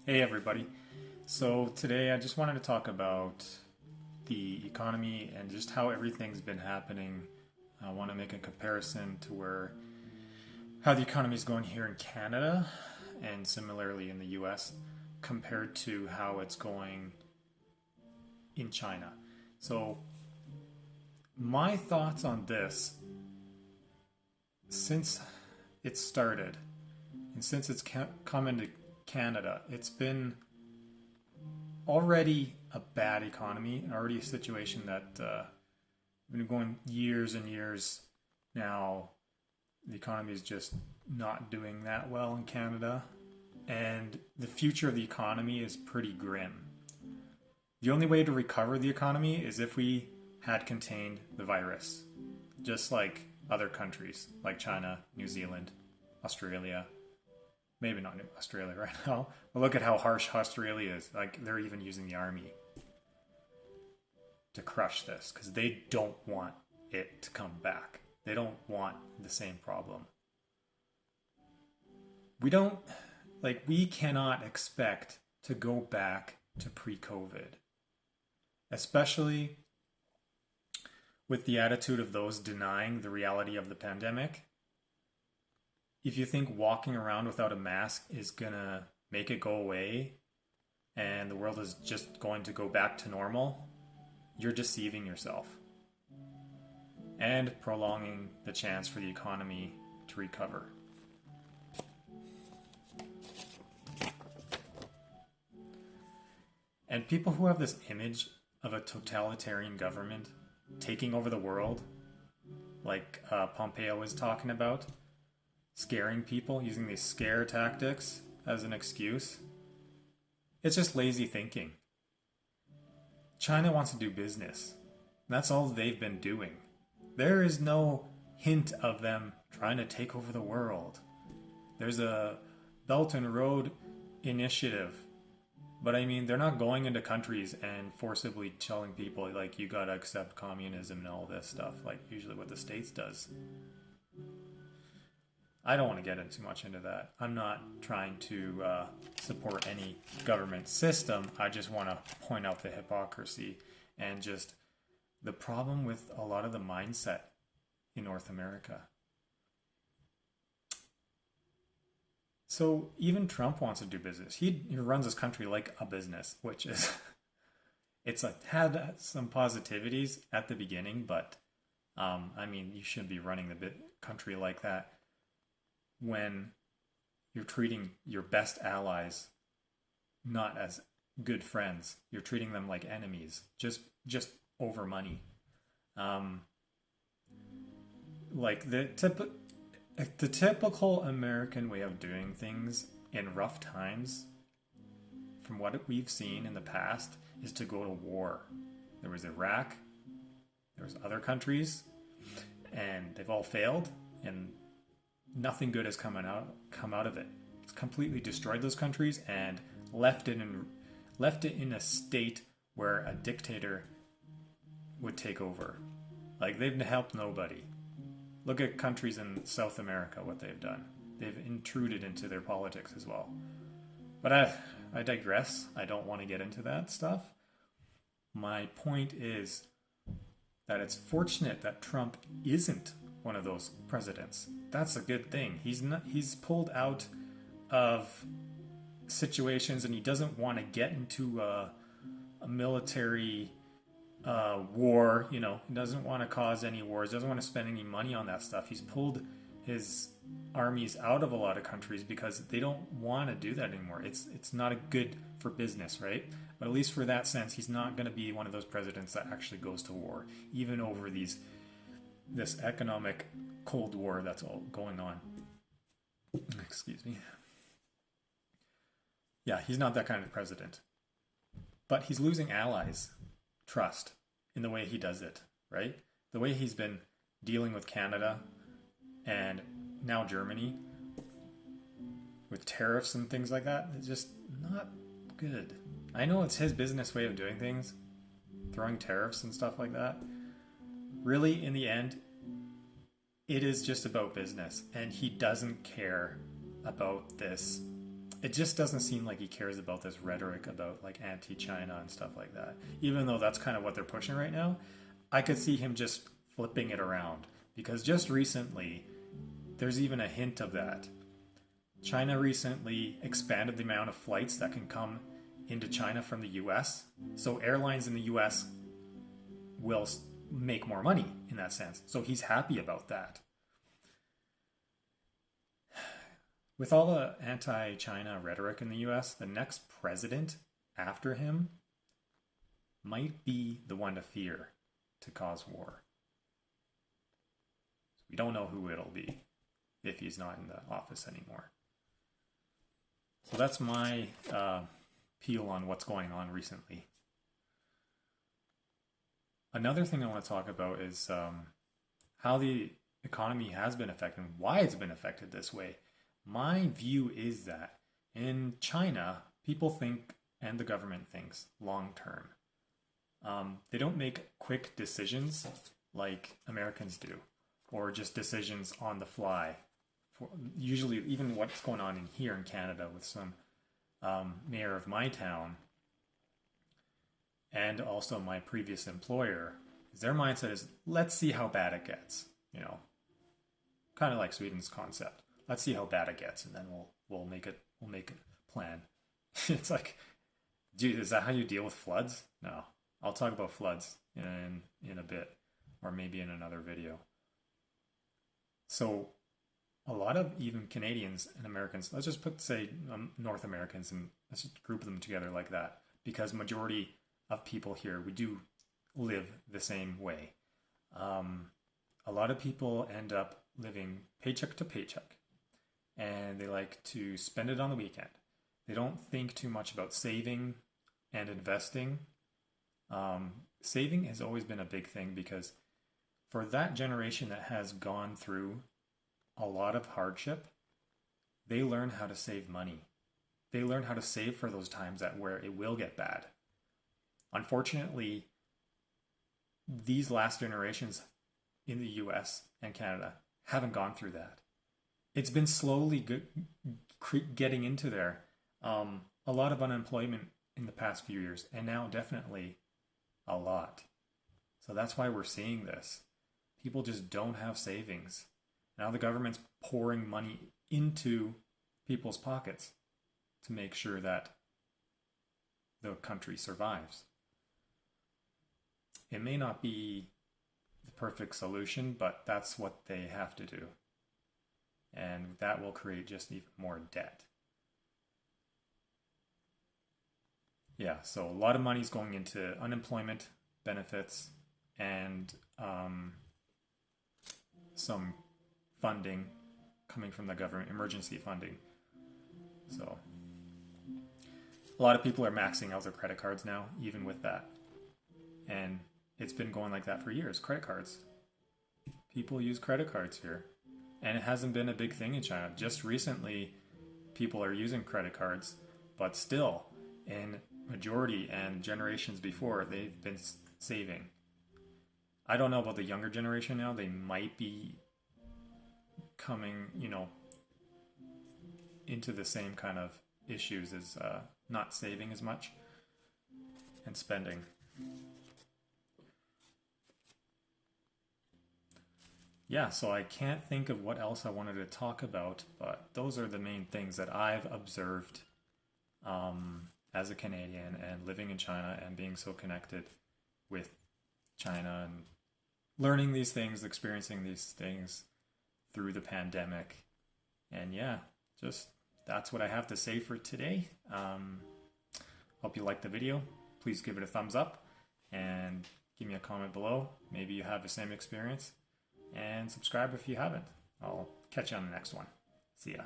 Hey everybody. So today I just wanted to talk about the economy and just how everything's been happening. I want to make a comparison to where how the economy is going here in Canada and similarly in the US compared to how it's going in China. So my thoughts on this since it started and since it's come into Canada, it's been already a bad economy, already a situation that been going years and years now. The economy is just not doing that well in Canada, and the future of the economy is pretty grim. The only way to recover the economy is if we had contained the virus, just like other countries like China, New Zealand, Australia. Maybe not in Australia right now, but look at how harsh Australia is. Like, they're even using the army to crush this because they don't want it to come back. They don't want the same problem. We don't, we cannot expect to go back to pre COVID, especially with the attitude of those denying the reality of the pandemic. If you think walking around without a mask is gonna make it go away and the world is just going to go back to normal, you're deceiving yourself and prolonging the chance for the economy to recover. And people who have this image of a totalitarian government taking over the world, like Pompeo was talking about, scaring people, using these scare tactics as an excuse. It's just lazy thinking. China wants to do business. That's all they've been doing. There is no hint of them trying to take over the world. There's a Belt and Road initiative, but I mean, they're not going into countries and forcibly telling people, like, you gotta accept communism and all this stuff, like usually what the States does. I don't want to get too much into that. I'm not trying to support any government system. I just want to point out the hypocrisy and just the problem with a lot of the mindset in North America. So even Trump wants to do business. He runs his country like a business, which is had some positivities at the beginning, but I mean, you shouldn't be running the country like that when you're treating your best allies not as good friends. You're treating them like enemies, just over money. Like the typical American way of doing things in rough times, from what we've seen in the past, is to go to war. There was Iraq, there was other countries, and they've all failed, and nothing good has come out of it. It's completely destroyed those countries and left it in a state where a dictator would take over. Like, they've helped nobody. Look at countries in South America, what they've done. They've intruded into their politics as well. But I digress. I don't want to get into that stuff. My point is that it's fortunate that Trump isn't one of those presidents. That's a good thing. He's pulled out of situations and he doesn't want to get into a military war. He doesn't want to cause any wars, doesn't want to spend any money on that stuff. He's pulled his armies out of a lot of countries because they don't want to do that anymore. It's not a good for business, right? But at least for that sense, he's not going to be one of those presidents that actually goes to war, even over this economic Cold War that's all going on. Excuse me. Yeah, he's not that kind of president. But he's losing allies, trust, in the way he does it, right? The way he's been dealing with Canada and now Germany with tariffs and things like that is just not good. I know it's his business way of doing things, throwing tariffs and stuff like that. Really, in the end, it is just about business, and he doesn't care about this it just doesn't seem like he cares about this rhetoric about like anti-China and stuff like that. Even though that's kind of what they're pushing right now, I could see him just flipping it around because just recently there's even a hint of that. China recently expanded the amount of flights that can come into China from the US. So airlines in the US will make more money in that sense. So he's happy about that. With all the anti-China rhetoric in the US, the next president after him might be the one to fear to cause war. We don't know who it'll be if he's not in the office anymore. So that's my peel on what's going on recently. Another thing I want to talk about is how the economy has been affected and why it's been affected this way. My view is that in China, people think, and the government thinks, long term. They don't make quick decisions like Americans do, or just decisions on the fly. Usually, even what's going on in here in Canada with some mayor of my town and also my previous employer, their mindset is, let's see how bad it gets. You know, kind of like Sweden's concept. Let's see how bad it gets, and then we'll make a plan. It's like, dude, is that how you deal with floods? No, I'll talk about floods in a bit, or maybe in another video. So, a lot of even Canadians and Americans, let's just say North Americans, and let's just group them together like that, because majority of people here, we do live the same way. A lot of people end up living paycheck to paycheck, and they like to spend it on the weekend. They don't think too much about saving and investing. Saving has always been a big thing because for that generation that has gone through a lot of hardship, they learn how to save money. They learn how to save for those times where it will get bad. Unfortunately, these last generations in the US and Canada haven't gone through that. It's been slowly getting into there. A lot of unemployment in the past few years, and now definitely a lot. So that's why we're seeing this. People just don't have savings. Now the government's pouring money into people's pockets to make sure that the country survives. It may not be the perfect solution, but that's what they have to do. And that will create just even more debt. Yeah, so a lot of money is going into unemployment benefits and some funding coming from the government, emergency funding. So a lot of people are maxing out their credit cards now, even with that. And it's been going like that for years, credit cards. People use credit cards here. And it hasn't been a big thing in China. Just recently, people are using credit cards, but still, in majority and generations before, they've been saving. I don't know about the younger generation now. They might be coming, into the same kind of issues as not saving as much and spending. Yeah, so I can't think of what else I wanted to talk about, but those are the main things that I've observed as a Canadian and living in China and being so connected with China and learning these things, experiencing these things through the pandemic. And yeah, just that's what I have to say for today. Hope you liked the video. Please give it a thumbs up and give me a comment below. Maybe you have the same experience. And subscribe if you haven't. I'll catch you on the next one. See ya.